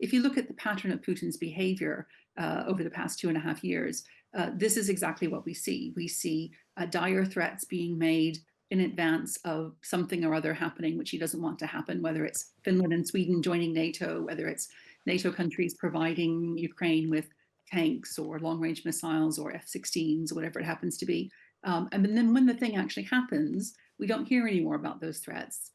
if you look at the pattern of Putin's behavior over the past 2.5 years, this is exactly what we see. We see dire threats being made in advance of something or other happening, which he doesn't want to happen, whether it's Finland and Sweden joining NATO, whether it's NATO countries providing Ukraine with tanks or long-range missiles or F-16s, whatever it happens to be. And then when the thing actually happens, we don't hear any more about those threats.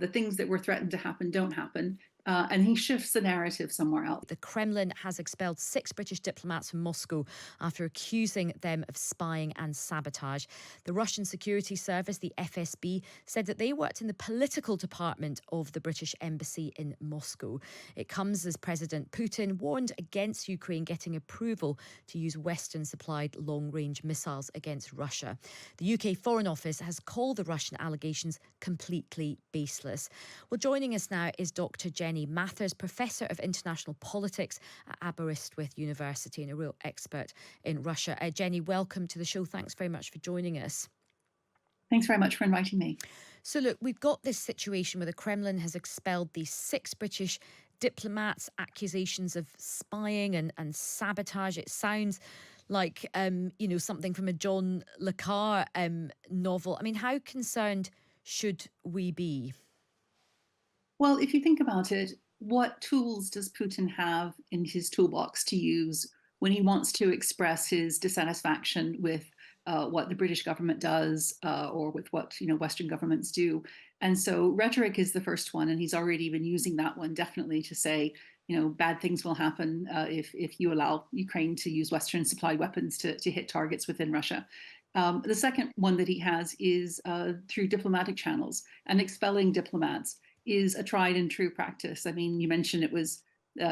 The things that were threatened to happen don't happen. And he shifts the narrative somewhere else. The Kremlin has expelled 6 British diplomats from Moscow after accusing them of spying and sabotage. The Russian security service, the FSB, said that they worked in the political department of the British embassy in Moscow. It comes as President Putin warned against Ukraine getting approval to use Western-supplied long-range missiles against Russia. The UK Foreign Office has called the Russian allegations completely baseless. Well, joining us now is Dr. Jenny Mathers, Professor of International Politics at Aberystwyth University and a real expert in Russia. Jenny, welcome to the show. Thanks very much for joining us. Thanks very much for inviting me. So look, we've got this situation where the Kremlin has expelled these 6 British diplomats, accusations of spying and sabotage. It sounds like, something from a John le Carre novel. I mean, how concerned should we be? Well, if you think about it, what tools does Putin have in his toolbox to use when he wants to express his dissatisfaction with what the British government does or with what Western governments do? And so rhetoric is the first one, and he's already been using that one definitely to say, bad things will happen if you allow Ukraine to use Western-supplied weapons to hit targets within Russia. The second one that he has is through diplomatic channels, and expelling diplomats is a tried and true practice. I mean, you mentioned it was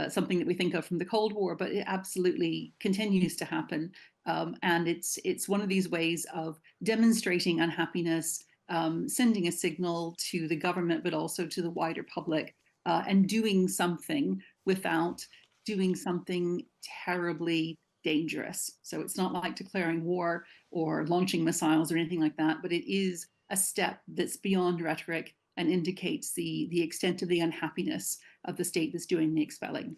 something that we think of from the Cold War, but it absolutely continues to happen. And it's one of these ways of demonstrating unhappiness, sending a signal to the government, but also to the wider public, and doing something without doing something terribly dangerous. So it's not like declaring war or launching missiles or anything like that, but it is a step that's beyond rhetoric and indicates the extent of the unhappiness of the state that's doing the expelling.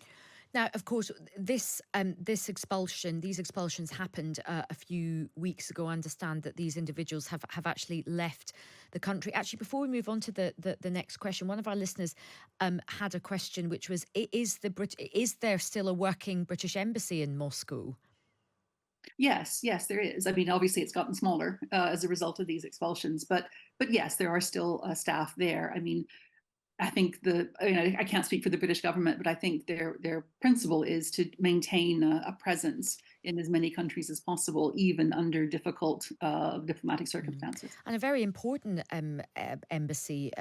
Now, of course, these expulsions happened a few weeks ago. I understand that these individuals have actually left the country. Actually, before we move on to the next question, one of our listeners had a question, which was, is there still a working British embassy in Moscow? Yes, there is. I mean, obviously, it's gotten smaller as a result of these expulsions, but yes, there are still staff there. I mean, I think I can't speak for the British government, but I think their principle is to maintain a presence in as many countries as possible, even under difficult diplomatic circumstances. And a very important embassy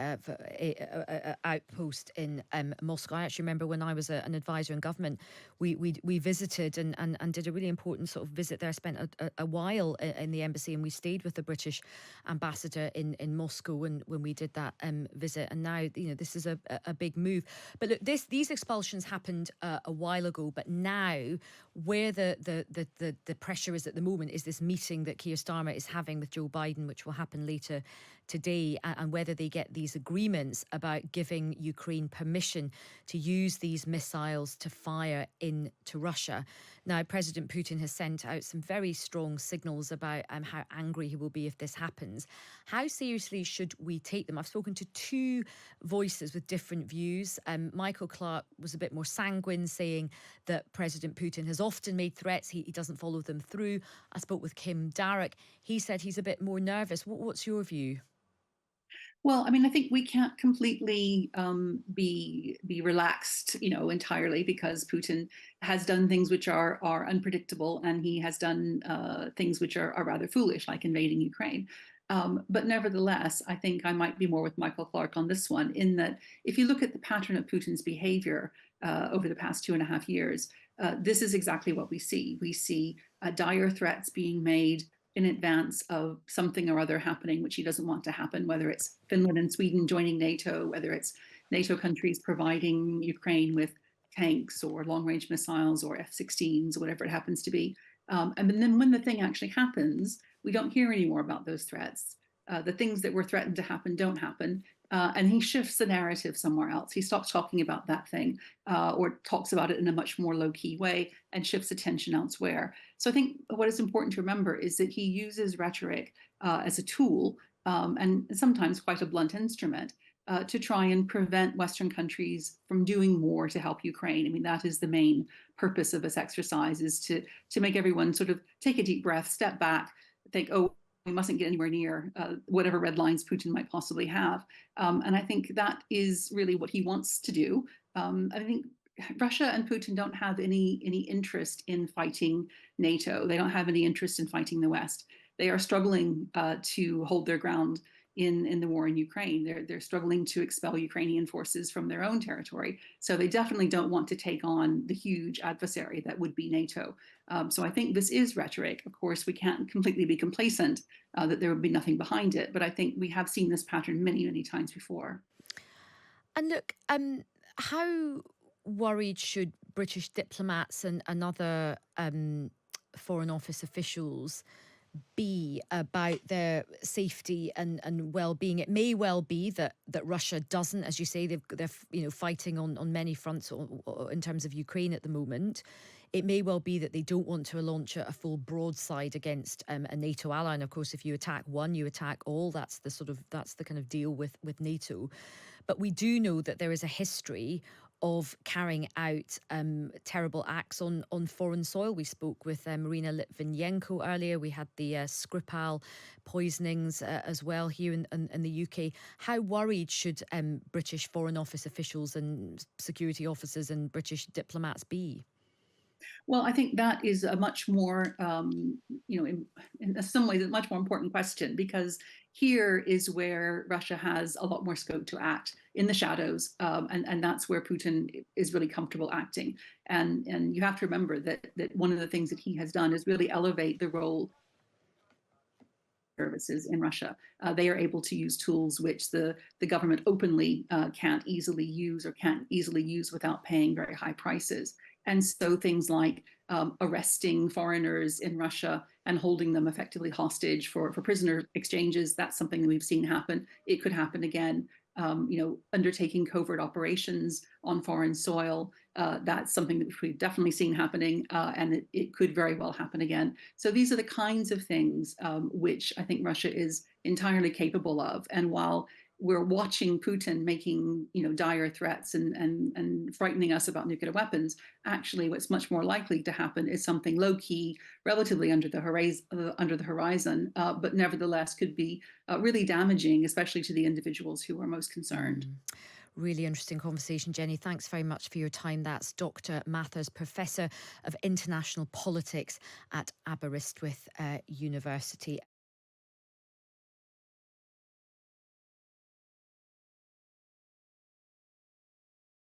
outpost in Moscow. I actually remember when I was an advisor in government, we visited and did a really important sort of visit there. I spent a while in the embassy, and we stayed with the British ambassador in Moscow when we did that visit. And now, this is a big move. But look, these expulsions happened a while ago, but now where the pressure is at the moment is this meeting that Keir Starmer is having with Joe Biden, which will happen later today, and whether they get these agreements about giving Ukraine permission to use these missiles to fire into Russia. Now, President Putin has sent out some very strong signals about how angry he will be if this happens. How seriously should we take them? I've spoken to 2 voices with different views. Michael Clark was a bit more sanguine, saying that President Putin has often made threats. He doesn't follow them through. I spoke with Kim Darroch. He said he's a bit more nervous. What's your view? Well, I mean, I think we can't completely be relaxed, entirely, because Putin has done things which are unpredictable, and he has done things which are rather foolish, like invading Ukraine. But nevertheless, I think I might be more with Michael Clark on this one, in that if you look at the pattern of Putin's behavior over the past 2.5 years, this is exactly what we see. We see dire threats being made in advance of something or other happening, which he doesn't want to happen, whether it's Finland and Sweden joining NATO, whether it's NATO countries providing Ukraine with tanks or long-range missiles or F-16s, whatever it happens to be. And then when the thing actually happens, we don't hear any more about those threats. The things that were threatened to happen don't happen. and he shifts the narrative somewhere else. He stops talking about that thing, or talks about it in a much more low key way and shifts attention elsewhere. So I think what is important to remember is that he uses rhetoric as a tool, and sometimes quite a blunt instrument. To try and prevent Western countries from doing more to help Ukraine. I mean, that is the main purpose of this exercise: is to make everyone sort of take a deep breath, step back, think, oh, we mustn't get anywhere near whatever red lines Putin might possibly have. And I think that is really what he wants to do. I think Russia and Putin don't have any interest in fighting NATO. They don't have any interest in fighting the West. They are struggling to hold their ground in the war in Ukraine. They're struggling to expel Ukrainian forces from their own territory. So they definitely don't want to take on the huge adversary that would be NATO. So I think this is rhetoric. Of course, we can't completely be complacent that there would be nothing behind it, but I think we have seen this pattern many, many times before. And look, how worried should British diplomats and other Foreign Office officials be about their safety and well-being? It may well be that Russia doesn't, as you say, they're fighting on many fronts or in terms of Ukraine at the moment. It may well be that they don't want to launch a full broadside against a NATO ally. And of course, if you attack one, you attack all. That's the kind of deal with NATO. But we do know that there is a history of carrying out terrible acts on foreign soil. We spoke with Marina Litvinenko earlier. We had the Skripal poisonings as well here in the UK. How worried should British Foreign Office officials and security officers and British diplomats be? Well, I think that is a much more, in some ways, a much more important question, because here is where Russia has a lot more scope to act in the shadows, and that's where Putin is really comfortable acting. And you have to remember that one of the things that he has done is really elevate the role services in Russia. They are able to use tools which the government openly can't easily use, or can't easily use without paying very high prices. And so things like arresting foreigners in Russia and holding them effectively hostage for prisoner exchanges, that's something that we've seen happen. It could happen again. Undertaking covert operations on foreign soil, that's something that we've definitely seen happening, and it could very well happen again. So these are the kinds of things which I think Russia is entirely capable of. And while we're watching Putin making dire threats and frightening us about nuclear weapons, actually what's much more likely to happen is something low key, relatively under the horizon, but nevertheless could be really damaging, especially to the individuals who are most concerned. Really interesting conversation, Jenny. Thanks very much for your time. That's Dr. Mathers, Professor of International Politics at Aberystwyth University.